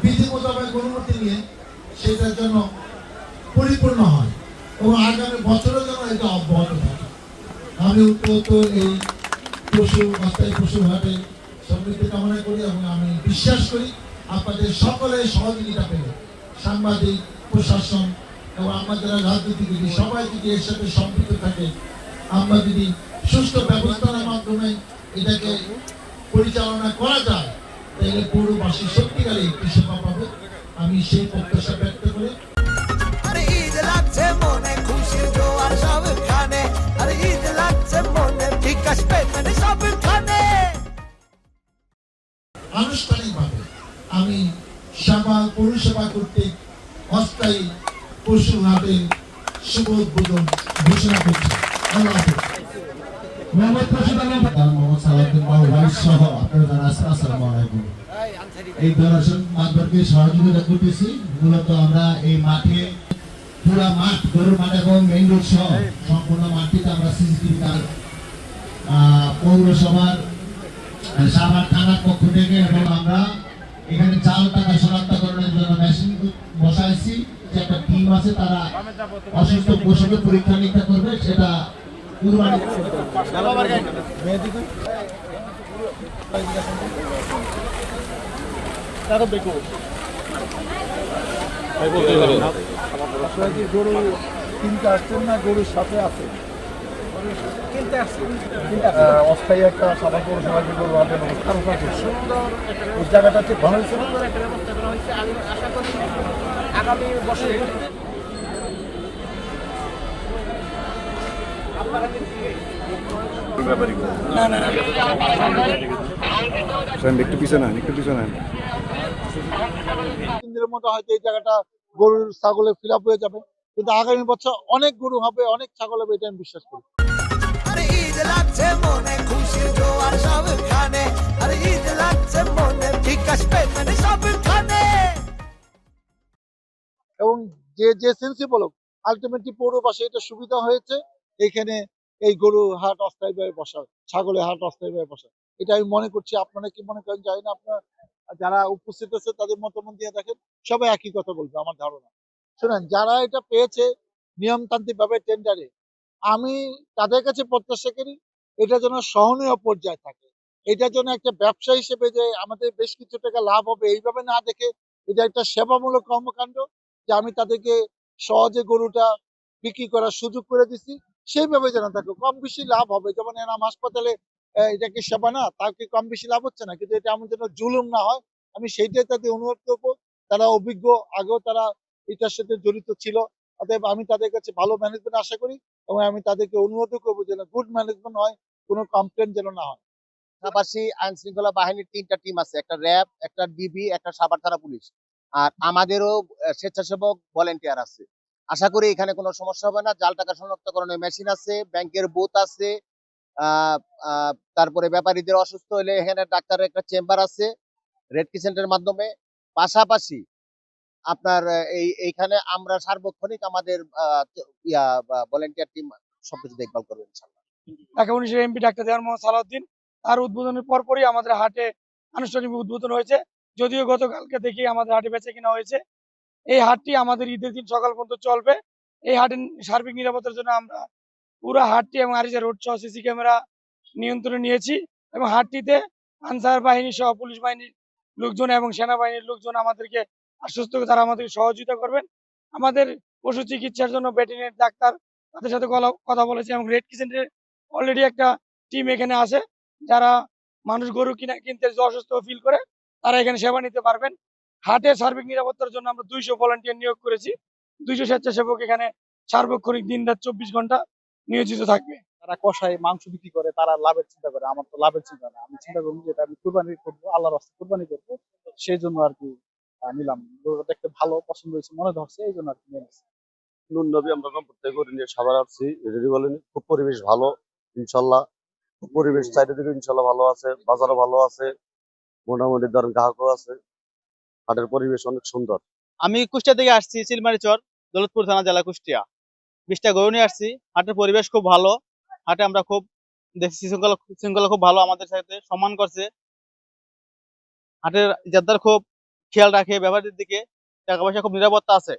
বিধি মোতাবেক অনুমতি নিয়ে সেটার জন্য পরিপূর্ণ হয় এবং আগামী বছরের জন্য এটা অব্যাহত থাকে। আমি উত্তর এই অস্থায়ী পশু হাটে সমৃদ্ধি কামনা করি এবং আমি বিশ্বাস করি আপনাদের সকলের সহযোগিতা পেলে সাংবাদিক, প্রশাসন এবং আমাদের রাজনীতিবিদ সবাই যদি এর সাথে সম্পৃক্ত থাকে, আমরা যদি সুস্থ ব্যবস্থার মাধ্যমে এটাকে পরিচালনা করা যায়, তাহলে পৌরবাসী সত্যিকারে একটি সেবা পাবে। আমি সেই প্রত্যাশা ব্যক্ত করি। আনুষ্ঠানিকভাবে আমি সাভার পৌরসভা কর্তৃক অস্থায়ী পশু হাটের শুভ উদ্বোধন ঘোষণা করছি। এই ডোনেশন মাধ্যমে সহযোগিতা করতেছি। মূলত আমরা এই মাঠে পুরা মাঠ, গরুর মাঠ এবং মেইন রোড সহ সম্পূর্ণ মাঠটিতে আমরা সিসিটিভি পৌরসভার সাভার থানার পক্ষ থেকে এবং আমরা এখানে চাল টাকা শনাক্তকরণের জন্য মেশিন বসাইছি। যে একটা টিম আছে, তারা অসুস্থ পশুকে পরীক্ষা নিরীক্ষা করবে, সেটা কুরবানি গরু কিনতে আসছেন না গরুর সাথে আছে অস্থায়ী একটা সাদা পৌরসভা যে গরু হাটের ব্যবস্থা ওই জায়গাটা ঠিক ভালো হয়েছে, সুন্দর একটা ব্যবস্থা করা হয়েছে। আমি আশা করি আগামী বছরে একটু পিছনে তিন দিনের মধ্যে হয়তো এই জায়গাটা গরুর ছাগলে ফিল আপ হয়ে যাবে, কিন্তু আগামী বছর অনেক গরু হবে, অনেক ছাগল হবে, এটা আমি বিশ্বাস করি। এবং যে সেন্সিবল হোক, আলটিমেটলি পৌরবাসী এটা সুবিধা হয়েছে। এখানে এই গরু হাট অস্থায়ীভাবে বসা, ছাগলের হাট অস্থায়ীভাবে বসা, এটা আমি মনে করছি। আপনারা কি মনে করেন জানি না, আপনারা যারা উপস্থিত আছে তাদের মতামত দিয়ে দেখেন, সবাই একই কথা বলবে আমার ধারণা। শুনেন, যারা এটা পেয়েছে নিয়মতান্ত্রিক ভাবে টেন্ডারে, আমি তাদের কাছে প্রত্যাশা করি এটা যেন সহনীয় পর্যায়ে থাকে। এটা যেন একটা ব্যবসা হিসেবে যে আমাদের বেশ কিছু টাকা লাভ হবে এইভাবে না দেখে, এটা একটা সেবামূলক কর্মকাণ্ড যে আমি তাদেরকে সহজে গরুটা বিক্রি করার সুযোগ করে দিচ্ছি, সেইভাবে যেন থাকে। কম বেশি লাভ হবে, যেমন এনাম হাসপাতালে এটা কি সেবা না, তার কি কম বেশি লাভ হচ্ছে না, কিন্তু এটা এমন যেন জুলুম না হয়, আমি সেইটাই তাদের অনুরোধ করবো। তারা অভিজ্ঞ, আগেও তারা এটার সাথে জড়িত ছিল, অতএব আমি তাদের কাছে ভালো ম্যানেজমেন্ট আশা করি এবং আমি তাদেরকে অনুরোধ করবো যেন গুড ম্যানেজমেন্ট হয়, কোনো কমপ্লেন যেন না হয়। পাশাপাশি আইন শৃঙ্খলা বাহিনীর ৩টা টিম আছে, একটা র্যাব, একটা ডিবি, একটা সাভার থানা পুলিশ, আর আমাদেরও স্বেচ্ছাসেবক ভলেন্টিয়ার আছে। আশা করি এখানে কোনো সমস্যা হবে না। জাল টাকা শনাক্তকরণের মেশিন আছে, ব্যাংকের বুথ আছে, তারপরে ব্যাপারীদের অসুস্থ হলে এখানে ডাক্তারের একটা চেম্বার আছে রেড ক্রিসেন্টের মাধ্যমে। পাশাপাশি আপনার এইখানে আমরা সার্বক্ষণিক আমাদের ভলেন্টিয়ার টিম সবকিছু দেখভাল করবে ইনশাআল্লাহ। ঢাকা ১৯ এমপি ডাক্তার দেওয়ার মোহাম্মদ সালাউদ্দিন, তার উদ্বোধনের পরপরই আমাদের হাটে আনুষ্ঠানিক উদ্বোধন হয়েছে। যদিও গতকালকে দেখি আমাদের হাটে বেচে কিনা হয়েছে। এই হাটটি আমাদের ঈদের দিন সকাল পর্যন্ত চলবে। এই হাটের সার্বিক নিরাপত্তার জন্য আমরা পুরো হাটটি এবং আরিচা রোড সহ সিসি ক্যামেরা নিয়ন্ত্রণে নিয়েছি এবং হাটটিতে আনসার বাহিনী সহ পুলিশ বাহিনীর লোকজন এবং সেনাবাহিনীর লোকজন আমাদেরকে আশ্বস্ত করে তারা আমাদেরকে সহযোগিতা করবেন। আমাদের পশু চিকিৎসার জন্য ভেটেরিনারি ডাক্তার তাদের সাথে কথা বলেছে এবং রেড ক্রিসেন্টের অলরেডি একটা টিম এখানে আছে, যারা মানুষ গরু কিনতে অসুস্থ ফিল করে তারা এখানে সেবা নিতে পারবেন। হাটের সার্বিক নিরাপত্তার জন্য আমরা 200 ভলান্টিয়ার নিয়োগ করেছি। 200 স্বেচ্ছাসেবক এখানে সার্বক্ষণিক দিন রাত 24 ঘন্টা নিয়োজিত থাকবে। তারা কষায় মাংস বিক্রি করে, তারা লাভের চিন্তা করে, আমার তো লাভের চিন্তা না। আমি চিন্তা করবো যে এটা আমি কুরবানি করবো, আল্লাহর রাস্তায় কুরবানি করবো, সেই জন্য আর কি নিলাম। গরুটা দেখতে ভালো পছন্দ হয়েছে, মনে ধরছে, এই জন্য আর কি নিয়ে নিচ্ছি। নুননবী আমরা প্রত্যেক করে নিয়ে সাবার আসছি রেডি বলেন খুব পরিবেশ ভালো ইনশাল্লাহ খুব পরিবেশ চারিদিকে ইনশাল্লাহ ভালো আছে বাজারও ভালো আছে মোটামুটি ধরেন গ্রাহকও আছে হাটের পরিবেশ অনেক সুন্দর। আমি কুষ্টিয়া থেকে আসছি চিলমারিচর দৌলতপুর থানা জেলা কুষ্টিয়া 20টা গরু নিয়ে আসছি। হাটের পরিবেশ খুব ভালো। হাটে আমরা খুব দেখছি শৃঙ্খলা শৃঙ্খলা খুব ভালো, আমাদের সাথে সম্মান করছে। হাটের ইজাতদার খুব খেয়াল রাখে ব্যবহারের দিকে, টাকা পয়সা খুব নিরাপত্তা আছে।